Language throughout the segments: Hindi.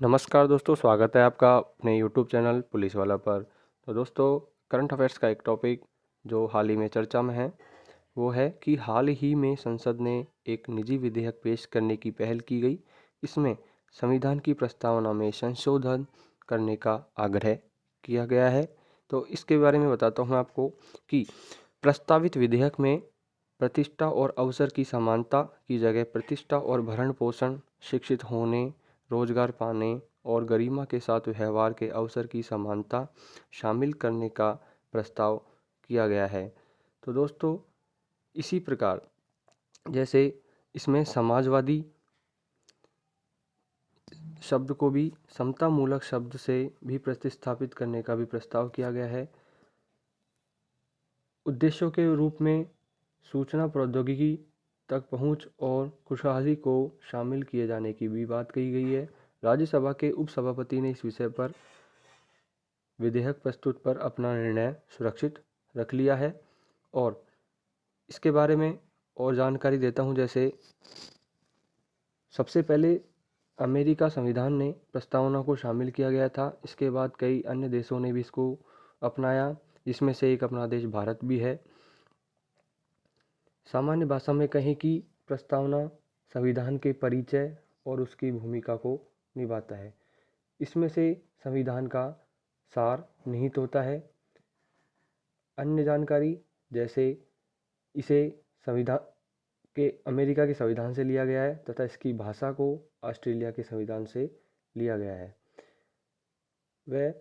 नमस्कार दोस्तों, स्वागत है आपका अपने यूट्यूब चैनल पुलिस वाला पर। तो दोस्तों, करंट अफेयर्स का एक टॉपिक जो हाल ही में चर्चा में है वो है कि हाल ही में संसद ने एक निजी विधेयक पेश करने की पहल की गई। इसमें संविधान की प्रस्तावना में संशोधन करने का आग्रह किया गया है। तो इसके बारे में बताता हूँ आपको कि प्रस्तावित विधेयक में प्रतिष्ठा और अवसर की समानता की जगह प्रतिष्ठा और भरण पोषण, शिक्षित होने, रोजगार पाने और गरिमा के साथ व्यवहार के अवसर की समानता शामिल करने का प्रस्ताव किया गया है। तो दोस्तों, इसी प्रकार जैसे इसमें समाजवादी शब्द को भी समता मूलक शब्द से भी प्रतिस्थापित करने का भी प्रस्ताव किया गया है। उद्देश्यों के रूप में सूचना प्रौद्योगिकी तक पहुंच और खुशहाली को शामिल किए जाने की भी बात कही गई है। राज्यसभा के उपसभापति ने इस विषय पर विधेयक प्रस्तुत पर अपना निर्णय सुरक्षित रख लिया है और इसके बारे में और जानकारी देता हूं। जैसे सबसे पहले अमेरिका संविधान ने प्रस्तावना को शामिल किया गया था। इसके बाद कई अन्य देशों ने भी इसको अपनाया, जिसमें से एक अपना देश भारत भी है। सामान्य भाषा में कहें कि प्रस्तावना संविधान के परिचय और उसकी भूमिका को निभाता है। इसमें से संविधान का सार निहित होता है। अन्य जानकारी जैसे इसे संविधान के अमेरिका के संविधान से लिया गया है तथा इसकी भाषा को ऑस्ट्रेलिया के संविधान से लिया गया है। वह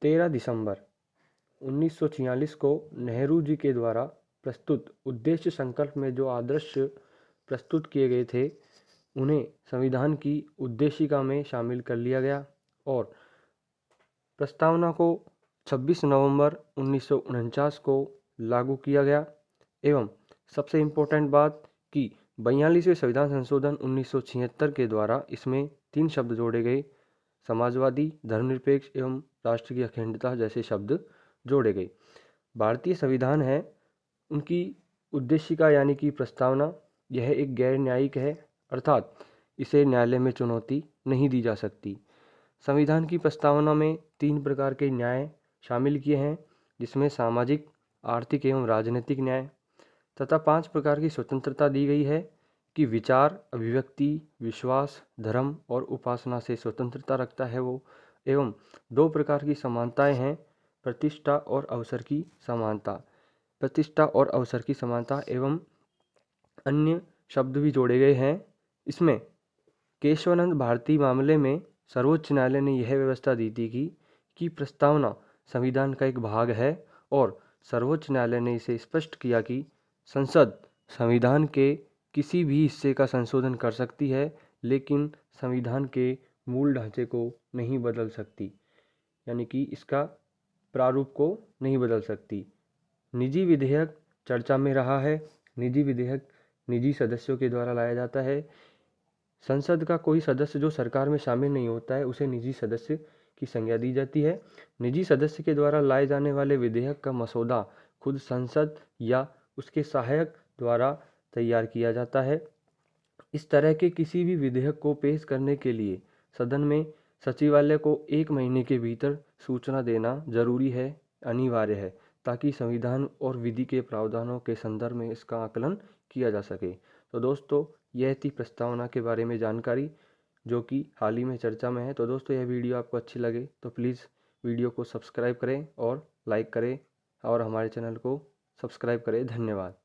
13 दिसंबर 1946 को नेहरू जी के द्वारा प्रस्तुत उद्देश्य संकल्प में जो आदर्श प्रस्तुत किए गए थे उन्हें संविधान की उद्देशिका में शामिल कर लिया गया और प्रस्तावना को 26 नवंबर 1949 को लागू किया गया। एवं सबसे इम्पोर्टेंट बात कि 42वें संविधान संशोधन 1976 के द्वारा इसमें 3 शब्द जोड़े गए, समाजवादी, धर्मनिरपेक्ष एवं राष्ट्र की अखंडता जैसे शब्द जोड़े गए। भारतीय संविधान है उनकी उद्देशिका यानी कि प्रस्तावना, यह एक गैर न्यायिक है, अर्थात इसे न्यायालय में चुनौती नहीं दी जा सकती। संविधान की प्रस्तावना में 3 प्रकार के न्याय शामिल किए हैं, जिसमें सामाजिक, आर्थिक एवं राजनीतिक न्याय तथा 5 प्रकार की स्वतंत्रता दी गई है कि विचार, अभिव्यक्ति, विश्वास, धर्म और उपासना से स्वतंत्रता रखता है वो। एवं 2 प्रकार की समानताएं हैं, प्रतिष्ठा और अवसर की समानता। प्रतिष्ठा और अवसर की समानता एवं अन्य शब्द भी जोड़े गए हैं। इसमें केशवानंद भारती मामले में सर्वोच्च न्यायालय ने यह व्यवस्था दी थी कि प्रस्तावना संविधान का एक भाग है और सर्वोच्च न्यायालय ने इसे स्पष्ट किया कि संसद संविधान के किसी भी हिस्से का संशोधन कर सकती है, लेकिन संविधान के मूल ढांचे को नहीं बदल सकती, यानी कि इसका प्रारूप को नहीं बदल सकती। निजी विधेयक चर्चा में रहा है। निजी विधेयक निजी सदस्यों के द्वारा लाया जाता है। संसद का कोई सदस्य जो सरकार में शामिल नहीं होता है उसे निजी सदस्य की संज्ञा दी जाती है। निजी सदस्य के द्वारा लाए जाने वाले विधेयक का मसौदा खुद संसद या उसके सहायक द्वारा तैयार किया जाता है। इस तरह के किसी भी विधेयक को पेश करने के लिए सदन में सचिवालय को 1 महीने के भीतर सूचना देना जरूरी है, अनिवार्य है, ताकि संविधान और विधि के प्रावधानों के संदर्भ में इसका आकलन किया जा सके। तो दोस्तों, यह थी प्रस्तावना के बारे में जानकारी जो कि हाल ही में चर्चा में है। तो दोस्तों, यह वीडियो आपको अच्छी लगे तो प्लीज़ वीडियो को सब्सक्राइब करें और लाइक करें और हमारे चैनल को सब्सक्राइब करें। धन्यवाद।